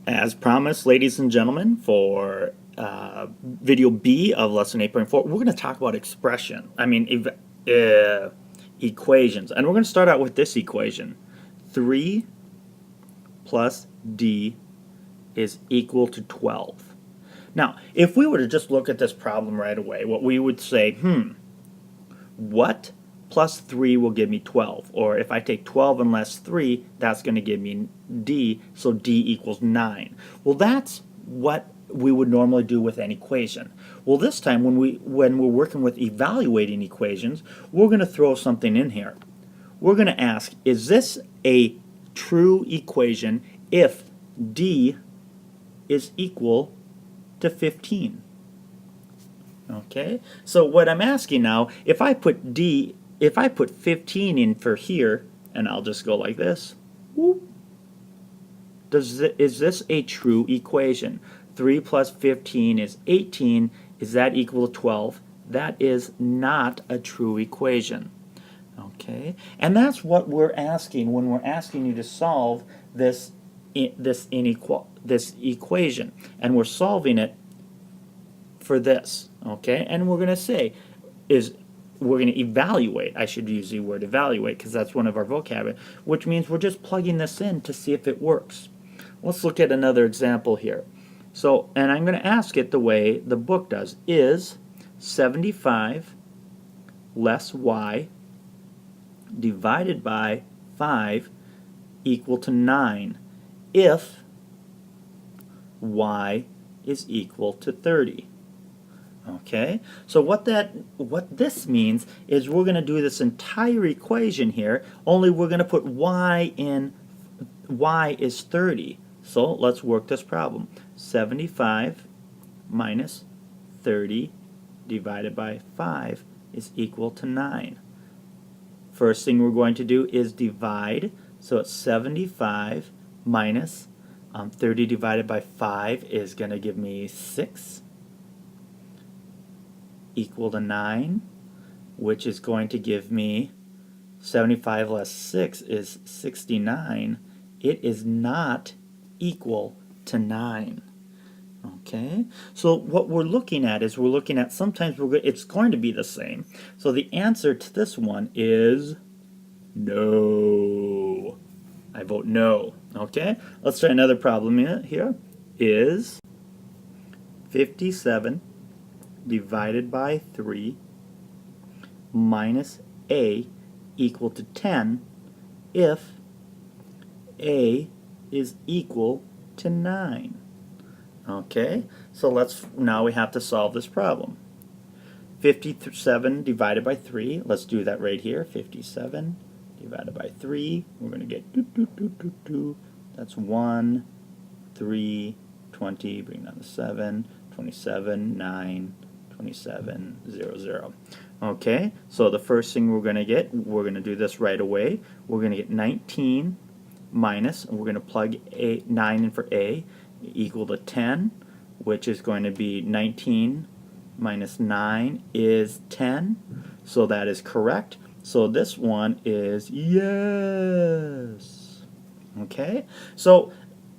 As promised, ladies and gentlemen, for video B of lesson 8.4, we're going to talk about equations. And we're going to start out with this equation. 3 plus D is equal to 12. Now, if we were to just look at this problem right away, what we would say, what plus 3 will give me 12? Or if I take 12 and less 3, that's going to give me D, so D equals 9. Well, that's what we would normally do with an equation. Well, this time when we're working with evaluating equations, we're going to throw something in here. We're going to ask, is this a true equation if D is equal to 15? Okay, so what I'm asking now, if I put 15 in for here, and I'll just go like this, whoop, is this a true equation? 3 plus 15 is 18. Is that equal to 12? That is not a true equation. Okay, and that's what we're asking when we're asking you to solve this equation, and we're solving it for this. Okay, and we're going to say we're going to evaluate. I should use the word evaluate because that's one of our vocabulary, which means we're just plugging this in to see if it works. Let's look at another example here. So, and I'm going to ask it the way the book does. Is 75 less y divided by 5 equal to 9 if y is equal to 30? Okay, so what this means is we're going to do this entire equation here, only we're going to put y in. Y is 30. So let's work this problem. 75 minus 30 divided by 5 is equal to 9. First thing we're going to do is divide. So it's 75 minus 30 divided by 5 is going to give me 6 equal to 9, which is going to give me 75 less 6 is 69. It is not equal to 9. Okay, so what we're looking at is sometimes it's going to be the same. So the answer to this one is no. I vote no. Okay, let's try another problem here. Is 57 divided by 3 minus a equal to 10 if a is equal to 9. Okay, so now we have to solve this problem. 57 divided by 3, let's do that right here. 57 divided by 3, we're going to get that's 1, 3, 20, bring down the 7, 27, 9, 27, 0, 0. Okay, so the first thing we're going to do this right away. We're going to get 19 minus, and we're going to plug 9 in for a, equal to 10, which is going to be 19 minus 9 is 10. So that is correct. So this one is yes. Okay, so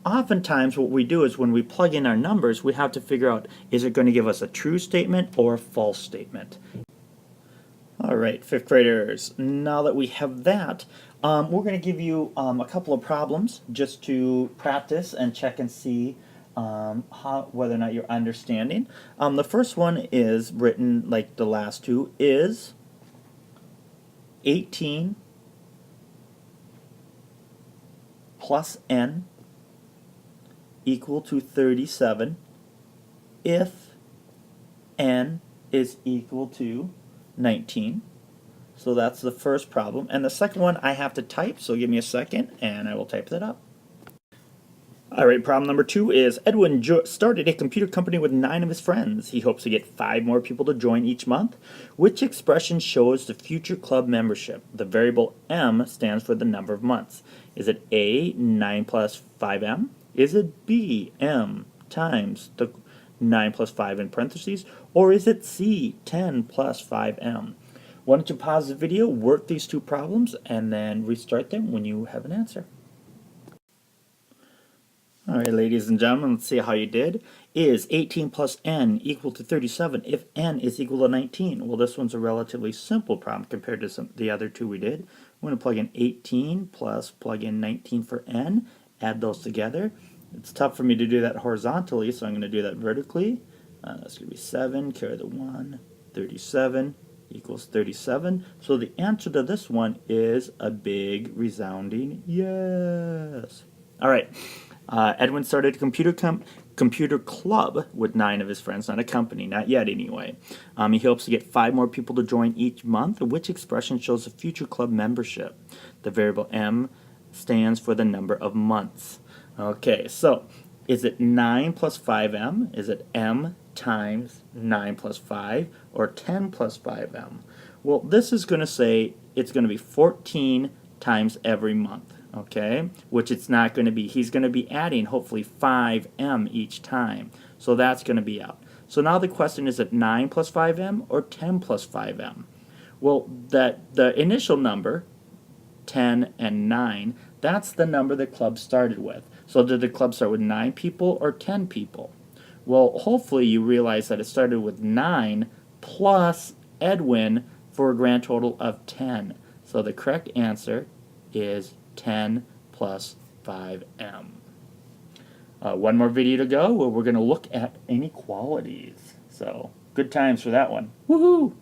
oftentimes what we do is when we plug in our numbers, we have to figure out, is it going to give us a true statement or a false statement? All right, fifth graders, now that we have that, we're going to give you a couple of problems just to practice and check and see whether or not you're understanding. The first one is written like the last two. Is 18 plus n equal to 37 if n is equal to 19. So that's the first problem. And the second one I have to type, so give me a second and I will type that up. Alright, problem number 2 is Edwin started a computer company with 9 of his friends. He hopes to get 5 more people to join each month. Which expression shows the future club membership? The variable m stands for the number of months. Is it A, 9 plus 5m? Is it B, m times the 9 plus 5 in parentheses? Or is it C, 10 plus 5m? Why don't you pause the video, work these two problems, and then restart them when you have an answer. All right, ladies and gentlemen, let's see how you did. Is 18 plus n equal to 37 if n is equal to 19? Well, this one's a relatively simple problem compared to the other two we did. We're going to plug in 18 plus plug in 19 for n, add those together. It's tough for me to do that horizontally, so I'm going to do that vertically. That's going to be 7, carry the 1, 37 equals 37. So the answer to this one is a big resounding yes. All right. Edwin started a computer club with 9 of his friends, not a company, not yet anyway. He hopes to get 5 more people to join each month, which expression shows a future club membership. The variable m stands for the number of months. Okay, so is it 9 plus 5m? Is it m times 9 plus 5 or 10 plus 5m? Well, this is going to say it's going to be 14 times every month. Okay, which it's not going to be. He's going to be adding hopefully 5m each time. So that's going to be out. So now the question is it 9 plus 5m or 10 plus 5m? Well, the initial number, 10 and 9, that's the number the club started with. So did the club start with 9 people or 10 people? Well, hopefully you realize that it started with 9 plus Edwin for a grand total of 10. So the correct answer is 10 plus 5m. One more video to go where we're going to look at inequalities. So good times for that one. Woohoo!